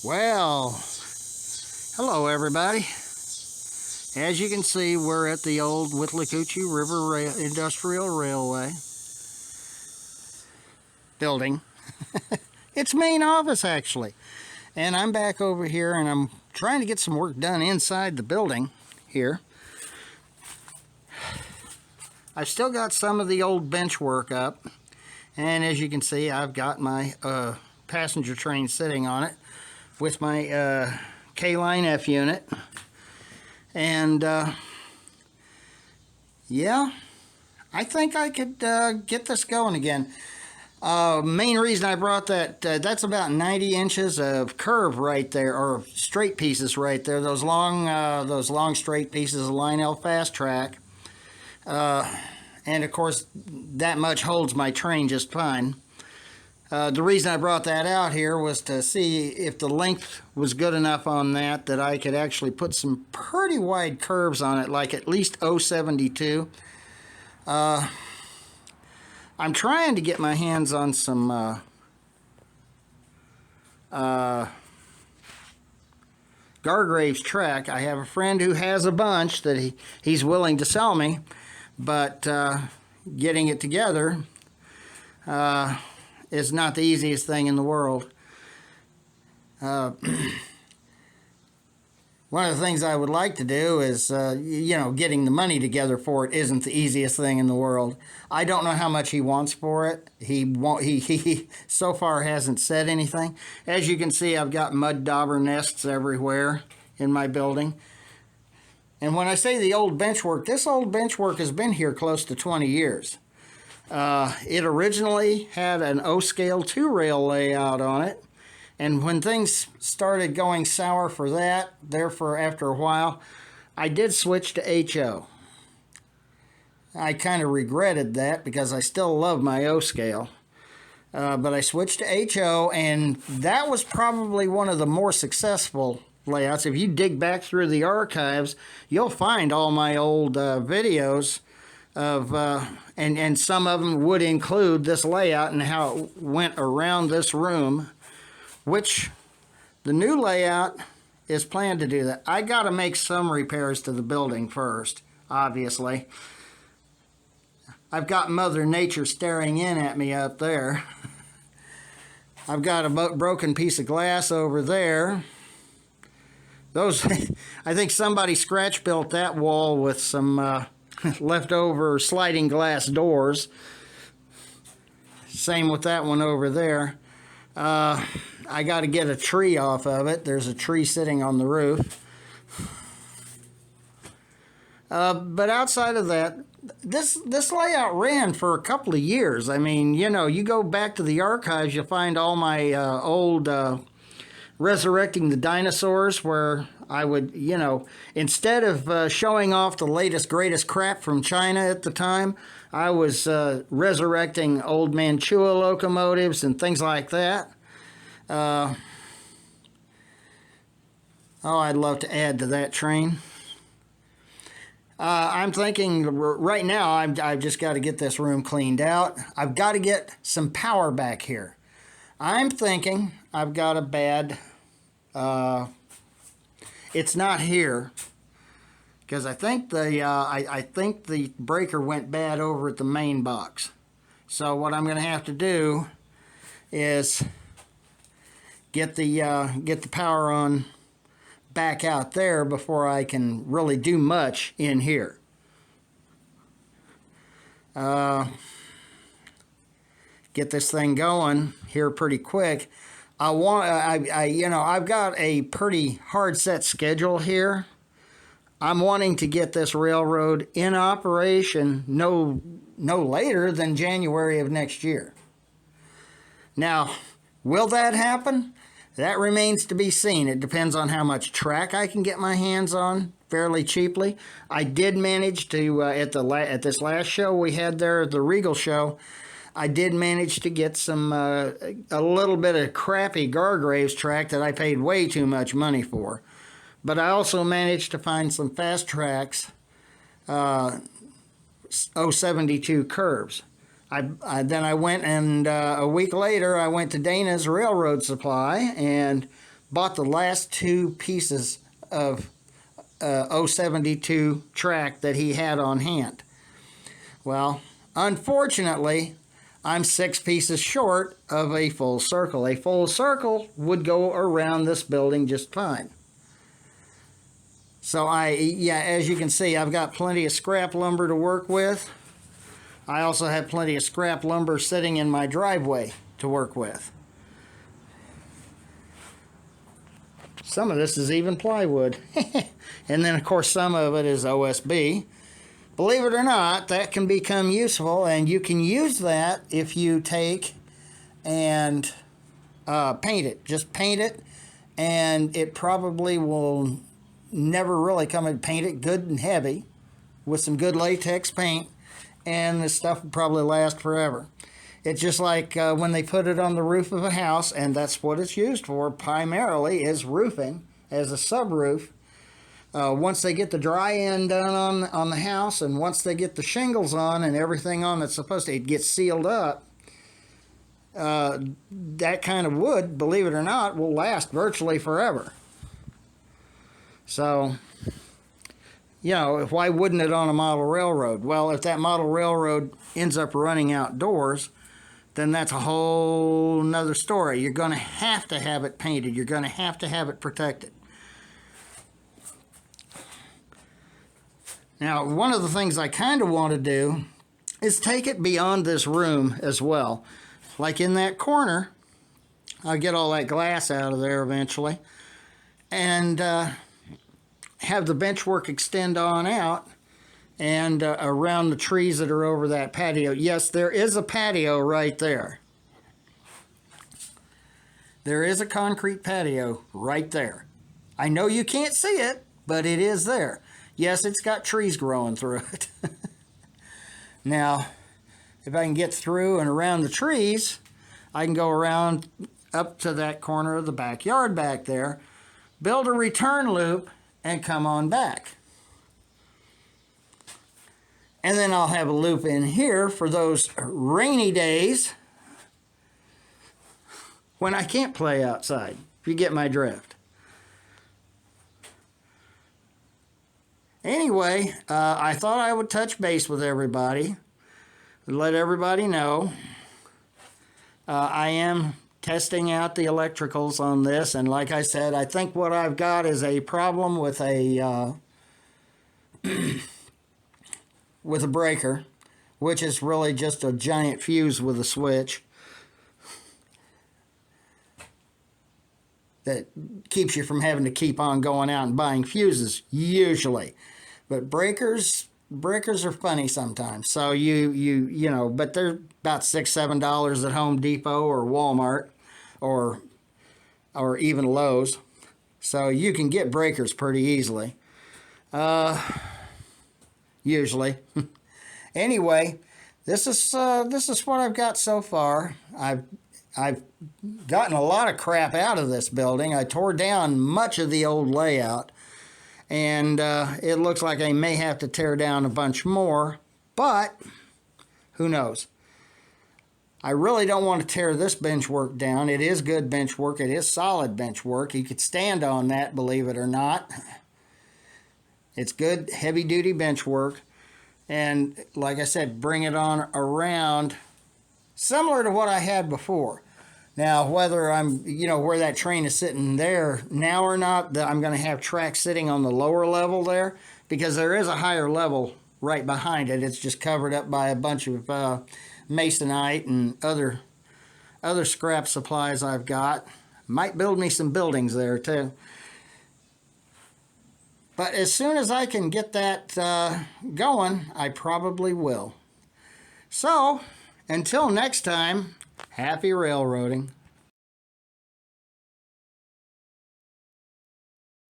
Well, hello everybody. As you can see, we're at the old Withlacoochee River Industrial Railway building. It's main office actually. And I'm back over here and I'm trying to get some work done inside the building here. I've still got some of the old bench work up. And as you can see, I've got my passenger train sitting on it with my K-line F unit. And yeah, I think I could get this going again. Main reason I brought that, that's about 90 inches of curve right there, or straight pieces right there. Those long straight pieces of Lionel Fast Track. And of course, that much holds my train just fine. The reason I brought that out here was to see if the length was good enough on that I could actually put some pretty wide curves on it, like at least 0.72. I'm trying to get my hands on some Gargrave's track. I have a friend who has a bunch that he's willing to sell me, but getting it together is not the easiest thing in the world. One of the things I would like to do is, you know, getting the money together for it isn't the easiest thing in the world. I don't know how much he wants for it. He so far hasn't said anything. As you can see, I've got mud dauber nests everywhere in my building. And when I say the old benchwork, this old benchwork has been here close to 20 years. It originally had an O-scale 2-rail layout on it. And when things started going sour for that, therefore after a while, I did switch to HO. I kind of regretted that because I still love my O-scale. But I switched to HO, and that was probably one of the more successful layouts. If you dig back through the archives, you'll find all my old videos of, and some of them would include this layout and how it went around this room, which the new layout is planned to do that. I got to make some repairs to the building first, obviously. I've got Mother Nature staring in at me up there. I've got a broken piece of glass over there. Those, I think somebody scratch built that wall with some leftover sliding glass doors. Same with that one over there. I got to get a tree off of it. There's a tree sitting on the roof. But outside of that, this layout ran for a couple of years. I mean, you know, you go back to the archives, you'll find all my old Resurrecting the Dinosaurs, where I would, you know, instead of showing off the latest, greatest crap from China at the time, I was resurrecting old Mantua locomotives and things like that. Oh, I'd love to add to that train. I'm thinking right now I've just got to get this room cleaned out. I've got to get some power back here. I'm thinking I've got a bad, it's not here, because I think the breaker went bad over at the main box. So what I'm going to have to do is get the power on back out there before I can really do much in here. Get this thing going here pretty quick. You know, I've got a pretty hard set schedule here. I'm wanting to get this railroad in operation no later than January of next year. Now, will that happen? That remains to be seen. It depends on how much track I can get my hands on fairly cheaply. I did manage to, at this last show we had there, at the Regal show, I did manage to get some, a little bit of crappy Gargrave's track that I paid way too much money for. But I also managed to find some fast tracks, 0.72 curves. Then I went and a week later I went to Dana's Railroad Supply and bought the last 2 pieces of 072 track that he had on hand. Well, unfortunately, I'm 6 pieces short of a full circle. A full circle would go around this building just fine. So as you can see, I've got plenty of scrap lumber to work with. I also have plenty of scrap lumber sitting in my driveway to work with. Some of this is even plywood. And then, of course, some of it is OSB. Believe it or not, that can become useful, and you can use that if you take and paint it. Just paint it, and it probably will never really come and paint it good and heavy with some good latex paint, and this stuff will probably last forever. It's just like when they put it on the roof of a house, and that's what it's used for primarily, is roofing as a subroof. Once they get the dry end done on the house, and once they get the shingles on and everything on that's supposed to, it gets sealed up, that kind of wood, believe it or not, will last virtually forever. So, why wouldn't it on a model railroad? Well, if that model railroad ends up running outdoors, then that's a whole nother story. You're going to have it painted. You're going to have it protected. Now, one of the things I kind of want to do is take it beyond this room as well. Like in that corner, I'll get all that glass out of there eventually, and have the benchwork extend on out and around the trees that are over that patio. Yes, there is a patio right there. There is a concrete patio right there. I know you can't see it, but it is there. Yes, it's got trees growing through it. Now, if I can get through and around the trees, I can go around up to that corner of the backyard back there, build a return loop, and come on back. And then I'll have a loop in here for those rainy days when I can't play outside, if you get my drift. Anyway, I thought I would touch base with everybody, let everybody know. I am testing out the electricals on this, and like I said, I think what I've got is a problem with a with a breaker, which is really just a giant fuse with a switch that keeps you from having to keep on going out and buying fuses usually. But breakers are funny sometimes. So you know, but they're about $6-7 at Home Depot or Walmart or even Lowe's. So you can get breakers pretty easily. Usually. Anyway, this is what I've got so far. I've gotten a lot of crap out of this building. I tore down much of the old layout, and it looks like I may have to tear down a bunch more, but who knows? I really don't want to tear this bench work down. It is good bench work. It is solid bench work. You could stand on that, believe it or not. It's good, heavy-duty bench work. And like I said, bring it on around, similar to what I had before. Now, whether I'm, where that train is sitting there now or not, I'm going to have track sitting on the lower level there, because there is a higher level right behind it. It's just covered up by a bunch of masonite and other scrap supplies I've got. Might build me some buildings there too. But as soon as I can get that going, I probably will. So, until next time, happy railroading.